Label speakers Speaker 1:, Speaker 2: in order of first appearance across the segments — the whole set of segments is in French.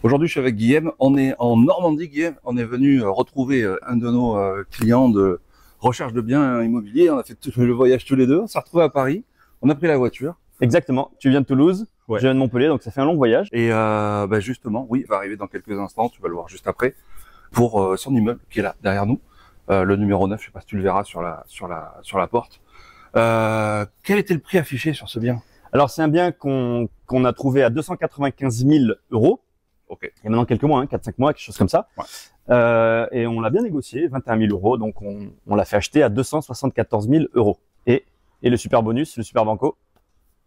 Speaker 1: Aujourd'hui, je suis avec Guillaume. On est en Normandie, Guillaume. On est venu retrouver un de nos clients de recherche de biens immobiliers. On a fait le voyage tous les deux. On s'est retrouvés à Paris. On a pris la voiture.
Speaker 2: Exactement. Tu viens de Toulouse,
Speaker 1: Ouais.
Speaker 2: je viens de Montpellier, donc ça fait un long voyage.
Speaker 1: Et justement, oui, il va arriver dans quelques instants. Tu vas le voir juste après. Pour son immeuble qui est là, derrière nous. Le numéro 9, je sais pas si tu le verras sur la porte. Quel était le prix affiché sur ce bien?
Speaker 2: Alors c'est un bien qu'on a trouvé à 295 000 euros.
Speaker 1: Ok.
Speaker 2: Il y a maintenant quelques mois, 4-5 mois, quelque chose comme ça.
Speaker 1: Ouais.
Speaker 2: Et on l'a bien négocié, 21 000 euros. Donc on l'a fait acheter à 274 000 euros. Et le super bonus, le super banco.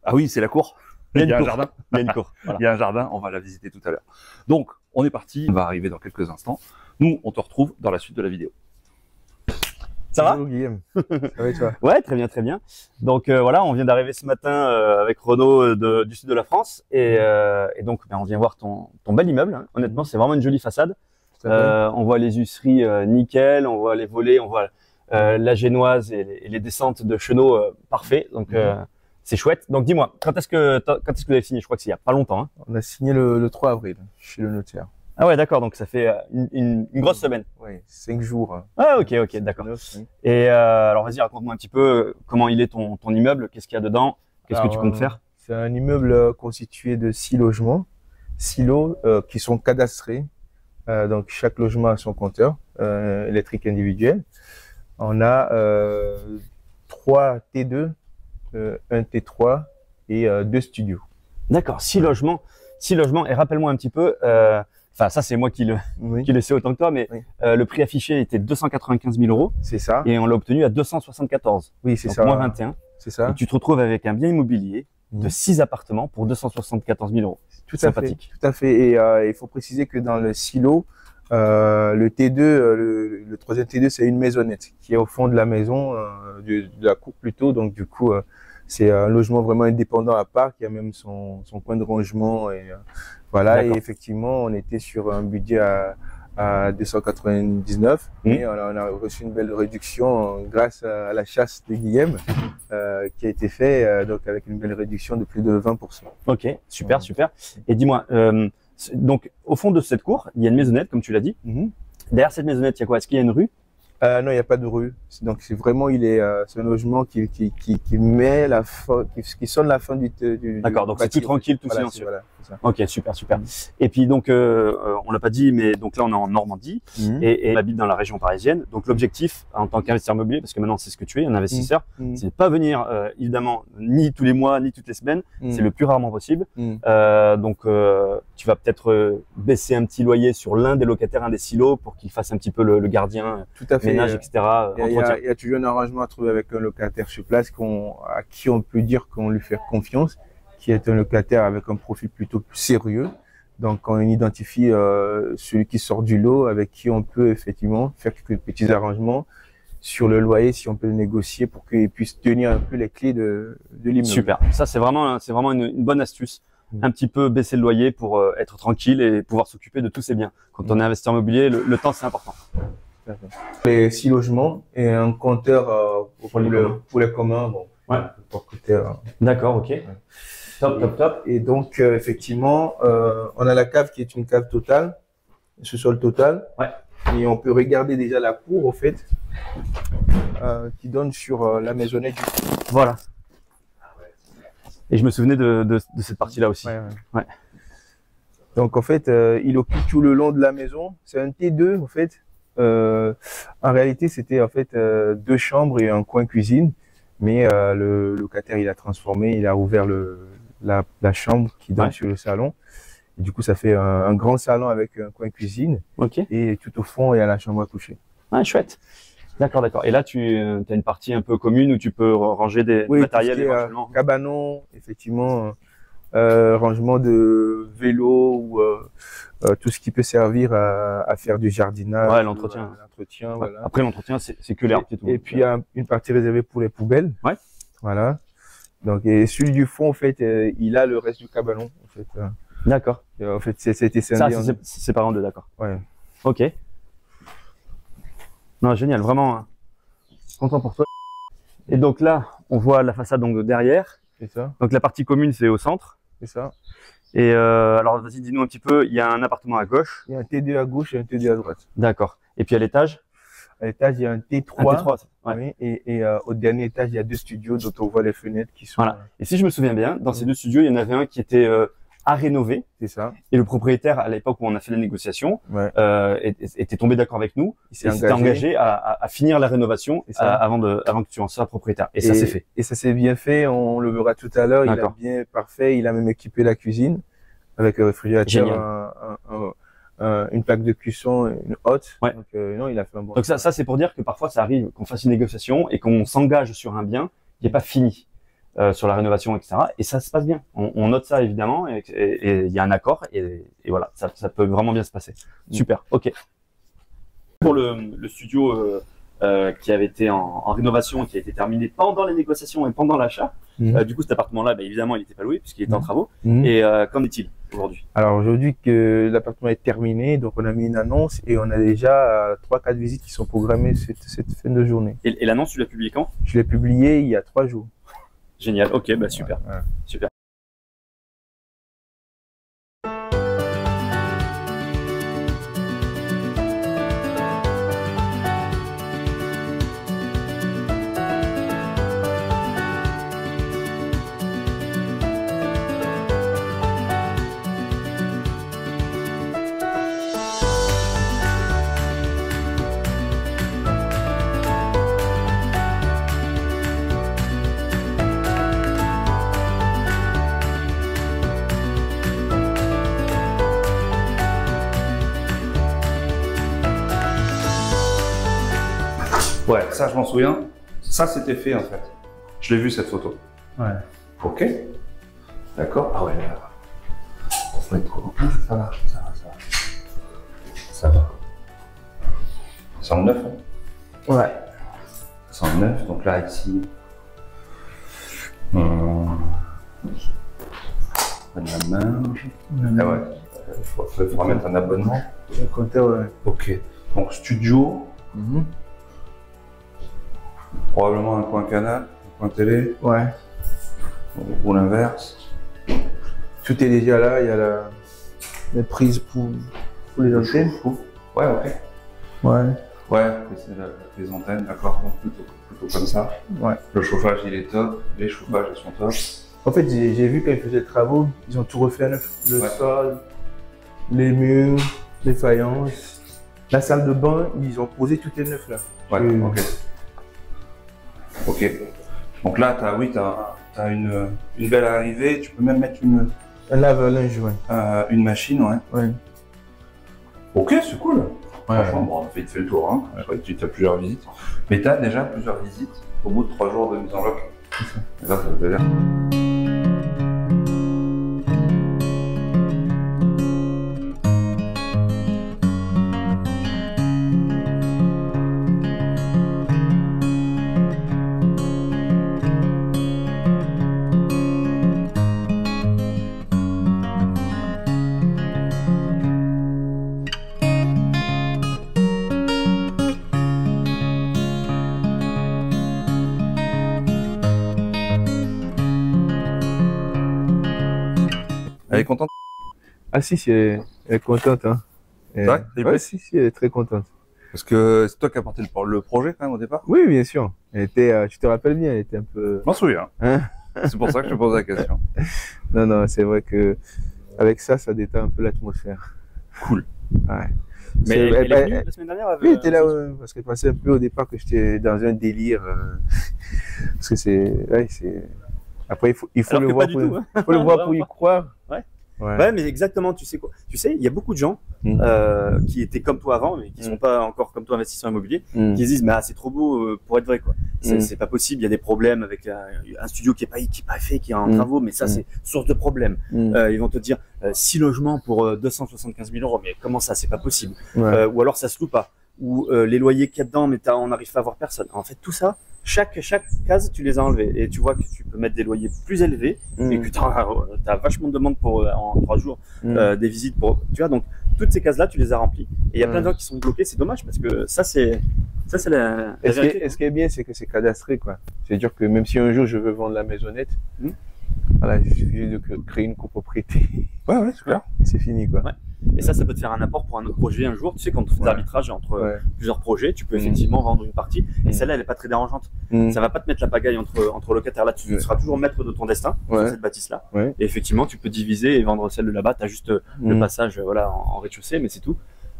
Speaker 1: Ah oui, c'est la cour. Il y a un jardin.
Speaker 2: Il y a une cour. Voilà.
Speaker 1: Il y a un jardin, on va la visiter tout à l'heure. Donc, on est parti, on va arriver dans quelques instants. Nous, on te retrouve dans la suite de la vidéo.
Speaker 2: Ça va?
Speaker 3: Bonjour Guillaume, ça va et toi?
Speaker 2: Ouais, très bien, très bien. Donc voilà, on vient d'arriver ce matin avec Renaud du sud de la France. Et donc, on vient voir ton bel immeuble. Hein. Honnêtement, c'est vraiment une jolie façade. On voit les usseries nickel, on voit les volets, on voit la génoise et les descentes de chenaux parfait. Donc c'est chouette. Donc dis-moi, quand est-ce que vous avez signé? Je crois que c'est il y a pas longtemps. Hein.
Speaker 3: On a signé le 3 avril chez le notaire.
Speaker 2: Ah ouais, d'accord. Donc ça fait une grosse semaine.
Speaker 3: Oui, 5 jours. Hein.
Speaker 2: Ah ok, d'accord.
Speaker 3: 9, 5.
Speaker 2: Et alors vas-y, raconte-moi un petit peu comment il est ton immeuble, qu'est-ce qu'il y a dedans, qu'est-ce que tu comptes faire?
Speaker 3: C'est un immeuble constitué de 6 logements, 6 lots qui sont cadastrés. Donc chaque logement a son compteur électrique individuel. On a 3 T2, un T3 et 2 studios.
Speaker 2: D'accord, 6 logements. 6 logements. Et rappelle-moi un petit peu, enfin ça c'est moi qui le sais autant que toi, mais
Speaker 3: Oui.
Speaker 2: le prix affiché était 295 000 euros
Speaker 3: C'est ça.
Speaker 2: et on l'a obtenu à 274.
Speaker 3: Oui, c'est
Speaker 2: Donc
Speaker 3: ça.
Speaker 2: moins 21.
Speaker 3: C'est ça.
Speaker 2: Et tu te retrouves avec un bien immobilier de 6 appartements pour 274 000 euros.
Speaker 3: Tout à
Speaker 2: Sympathique.
Speaker 3: fait. Tout à fait. Et il faut préciser que dans le silo, le T2, le troisième T2, c'est une maisonnette qui est au fond de la maison, de la cour plutôt. Donc du coup, c'est un logement vraiment indépendant à part, qui a même son coin de rangement. Et voilà. Et effectivement, on était sur un budget à 299, mais on a reçu une belle réduction grâce à la chasse de Guillaume qui a été fait, donc avec une belle réduction de plus de 20%.
Speaker 2: Ok, super, super. Et dis-moi, donc au fond de cette cour, il y a une maisonnette, comme tu l'as dit. Derrière cette maisonnette, il y a quoi? Est-ce qu'il y a une rue?
Speaker 3: Non, il n'y a pas de rue. Donc c'est vraiment, c'est un logement qui met la fin, qui sonne la fin du
Speaker 2: D'accord, donc c'est tout tranquille, tout
Speaker 3: voilà,
Speaker 2: silencieux.
Speaker 3: Voilà, c'est ça.
Speaker 2: Ok, super, super. Et puis donc, on l'a pas dit, mais donc là on est en Normandie et on habite dans la région parisienne. Donc l'objectif en tant qu'investisseur immobilier, parce que maintenant c'est ce que tu es, un investisseur, c'est de pas venir évidemment ni tous les mois ni toutes les semaines. C'est le plus rarement possible. Donc tu vas peut-être baisser un petit loyer sur l'un des locataires, un des silos, pour qu'il fasse un petit peu le gardien,
Speaker 3: Tout à fait.
Speaker 2: ménage, etc.
Speaker 3: Il y a toujours un arrangement à trouver avec un locataire sur place à qui on peut dire qu'on lui fait confiance, qui est un locataire avec un profil plutôt sérieux. Donc, on identifie celui qui sort du lot, avec qui on peut effectivement faire quelques petits arrangements sur le loyer, si on peut le négocier pour qu'il puisse tenir un peu les clés de l'immeuble.
Speaker 2: Super. Ça, c'est vraiment une bonne astuce. Un petit peu baisser le loyer pour être tranquille et pouvoir s'occuper de tous ses biens. Quand on est investisseur immobilier, le temps, c'est important.
Speaker 3: Les 6 logements et un compteur pour les communs. Bon,
Speaker 2: ouais.
Speaker 3: Pour côté,
Speaker 2: d'accord, ok. Top.
Speaker 3: Et donc, effectivement, on a la cave qui est une cave totale, ce sol total.
Speaker 2: Ouais.
Speaker 3: Et on peut regarder déjà la cour, au fait, qui donne sur la maisonnette.
Speaker 2: Voilà. Et je me souvenais de cette partie-là aussi. Ouais.
Speaker 3: Donc, en fait, il occupe tout le long de la maison. C'est un T2, en fait. En réalité, c'était en fait 2 chambres et un coin cuisine. Mais le locataire, il a transformé, il a ouvert la chambre qui donne sur le salon. Et du coup, ça fait un grand salon avec un coin cuisine.
Speaker 2: Ok.
Speaker 3: Et tout au fond, il y a la chambre à coucher.
Speaker 2: Ah, chouette. D'accord. Et là, tu as une partie un peu commune où tu peux ranger des matériels éventuellement.
Speaker 3: Cabanon, effectivement, rangement de vélo ou tout ce qui peut servir à faire du jardinage.
Speaker 2: Ouais, l'entretien.
Speaker 3: Voilà.
Speaker 2: Après, l'entretien, c'est que l'herbe.
Speaker 3: Et puis, il y a une partie réservée pour les poubelles.
Speaker 2: Ouais.
Speaker 3: Voilà. Donc, et celui du fond, en fait, il a le reste du cabanon. En fait,
Speaker 2: d'accord.
Speaker 3: En fait, c'était scindé.
Speaker 2: Ça, c'est séparé en deux, d'accord.
Speaker 3: Ouais.
Speaker 2: Ok. Non, génial, vraiment content pour toi. Et donc là, on voit la façade donc derrière.
Speaker 3: C'est ça.
Speaker 2: Donc la partie commune, c'est au centre.
Speaker 3: C'est ça.
Speaker 2: Et alors, vas-y, dis-nous un petit peu. Il y a un appartement à gauche.
Speaker 3: Il y a un T2 à gauche et un T2 à droite.
Speaker 2: D'accord. Et puis à l'étage?
Speaker 3: À l'étage, il y a un T3.
Speaker 2: Un T3. Ouais.
Speaker 3: Oui, et au dernier étage, il y a 2 studios dont on voit les fenêtres qui sont.
Speaker 2: Voilà. Et si je me souviens bien, dans ces 2 studios, il y en avait un qui était à rénover.
Speaker 3: C'est ça.
Speaker 2: Et le propriétaire, à l'époque où on a fait la négociation,
Speaker 3: Ouais.
Speaker 2: était tombé d'accord avec nous.
Speaker 3: Il
Speaker 2: Il s'était engagé à finir la rénovation avant que tu en sois propriétaire. Et ça s'est fait.
Speaker 3: Et ça s'est bien fait. On le verra tout à l'heure. Il a bien parfait. Il a même équipé la cuisine avec un réfrigérateur, une plaque de cuisson, une hotte.
Speaker 2: Ouais.
Speaker 3: Donc non, il a fait un bon.
Speaker 2: Donc ça c'est pour dire que parfois ça arrive qu'on fasse une négociation et qu'on s'engage sur un bien qui n'est pas fini sur la rénovation, etc. Et ça se passe bien. On note ça évidemment et il y a un accord et voilà, ça peut vraiment bien se passer. Super. Ok. Pour le studio qui avait été en rénovation et qui a été terminé pendant les négociations et pendant l'achat. Du coup, cet appartement-là, évidemment, il n'était pas loué puisqu'il était en travaux. Et qu'en est-il aujourd'hui?
Speaker 3: Alors aujourd'hui que l'appartement est terminé, donc on a mis une annonce et on a déjà 3-4 visites qui sont programmées cette fin de journée.
Speaker 2: Et l'annonce, tu l'as publiée quand?
Speaker 3: Je l'ai publiée il y a 3 jours.
Speaker 2: Génial. Ok, bah super.
Speaker 3: Ouais.
Speaker 2: Super.
Speaker 1: Ouais, ça je m'en souviens. Ça c'était fait en fait. Je l'ai vu cette photo.
Speaker 3: Ouais.
Speaker 1: Ok. D'accord. Ah ouais, là. Ça va être trop. Ça va, ça va, ça va. Ça va. C'est en neuf, hein?
Speaker 3: Ouais.
Speaker 1: C'est en neuf, donc là ici. La marge. Ah ouais. Il faudra mettre un abonnement.
Speaker 3: Le compteur, ouais.
Speaker 1: Ok. Donc studio. Probablement un coin canal, un coin télé.
Speaker 3: Ouais.
Speaker 1: Ou l'inverse.
Speaker 3: Tout est déjà là. Il y a la prise pour les antennes.
Speaker 1: Ouais, ok.
Speaker 3: Ouais.
Speaker 1: Ouais, c'est les antennes, d'accord. Donc plutôt comme ça.
Speaker 3: Ouais.
Speaker 1: Le chauffage il est top, les chauffages ils sont top.
Speaker 3: En fait, j'ai vu quand ils faisaient les travaux, ils ont tout refait à neuf. Le
Speaker 1: Ouais.
Speaker 3: sol, les murs, les faïences. La salle de bain, ils ont posé tout est neuf là.
Speaker 1: Ouais, ok. Ok. Donc là, t'as une belle arrivée. Tu peux même mettre
Speaker 3: Un lave-linge, ouais.
Speaker 1: une machine, ouais.
Speaker 3: Ouais.
Speaker 1: Ok, c'est cool.
Speaker 3: Ouais.
Speaker 1: Franchement, bon, on a fait le tour, hein. Je crois que tu as plusieurs visites. Mais t'as déjà plusieurs visites au bout de 3 jours de mise en loc. Et ça veut dire. Elle est contente?
Speaker 3: Ah si, elle est contente, hein.
Speaker 1: C'est vrai?
Speaker 3: Ouais, si, elle est très contente.
Speaker 1: Parce que c'est toi qui as porté le projet quand même au départ?
Speaker 3: Oui, bien sûr. Elle était, tu te rappelles bien, elle était un peu.
Speaker 1: Je m'en souviens.
Speaker 3: Hein?
Speaker 1: C'est pour ça que je te pose la question.
Speaker 3: Non, c'est vrai que avec ça détend un peu l'atmosphère.
Speaker 1: Cool.
Speaker 3: Ouais.
Speaker 2: Mais elle est venue la semaine dernière?
Speaker 3: Oui, elle était là, ouais, parce qu'elle pensait un peu au départ que j'étais dans un délire. Parce que c'est. Après, il faut
Speaker 2: Alors
Speaker 3: le
Speaker 2: que
Speaker 3: voir
Speaker 2: pas
Speaker 3: pour,
Speaker 2: du tout, hein.
Speaker 3: il faut le voir pour y croire.
Speaker 2: Ouais.
Speaker 3: Ouais.
Speaker 2: Ouais, mais exactement, tu sais quoi? Tu sais, il y a beaucoup de gens qui étaient comme toi avant, mais qui sont pas encore comme toi investisseurs immobiliers, qui se disent, mais c'est trop beau pour être vrai, quoi. C'est pas possible, il y a des problèmes avec un studio qui est pas fait, qui est en travaux, mais ça, c'est source de problème. Ils vont te dire, 6 logements pour 275 000 €, mais comment ça, c'est pas possible.
Speaker 3: Ouais.
Speaker 2: Ou alors ça se loue pas. Ou les loyers qu'il y a dedans, mais on n'arrive pas à voir personne. En fait, tout ça, chaque case, tu les as enlevées. Et tu vois que tu peux mettre des loyers plus élevés et que tu as vachement de demandes pour, en 3 jours, des visites pour, tu vois, donc, toutes ces cases-là, tu les as remplies. Et il y a plein de gens qui sont bloqués, c'est dommage parce que ça, c'est la vérité.
Speaker 3: Et ce qui est bien, c'est que c'est cadastré, quoi. C'est-à-dire que même si un jour je veux vendre la maisonnette, Voilà, il suffit juste de créer une copropriété
Speaker 1: Ouais, c'est clair.
Speaker 3: et c'est fini, quoi.
Speaker 2: Ouais. Et ça peut te faire un apport pour un autre projet un jour. Tu sais, quand tu fais de l'arbitrage entre plusieurs projets, tu peux effectivement vendre une partie. Et celle-là, elle n'est pas très dérangeante. Ça va pas te mettre la pagaille entre locataires. Là, tu seras toujours maître de ton destin sur cette bâtisse-là. Et effectivement, tu peux diviser et vendre celle de là-bas. Tu as juste le passage voilà, en rez-de-chaussée, mais c'est tout.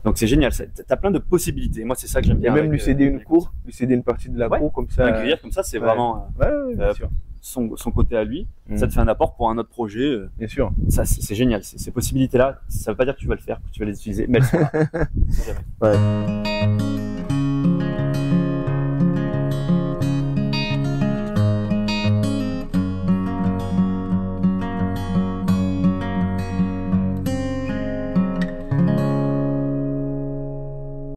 Speaker 2: Donc c'est génial. Tu as plein de possibilités. Moi, c'est ça que j'aime bien.
Speaker 3: Et même lui céder une cour, lui céder une partie de la cour comme ça.
Speaker 2: Un gruyère comme ça, c'est vraiment
Speaker 3: bien sûr.
Speaker 2: son côté à lui. Ça te fait un apport pour un autre projet.
Speaker 3: Bien sûr.
Speaker 2: Ça, c'est génial. Ces possibilités-là, ça veut pas dire que tu vas le faire, que tu vas les utiliser, mais elles sont là.
Speaker 3: Ouais.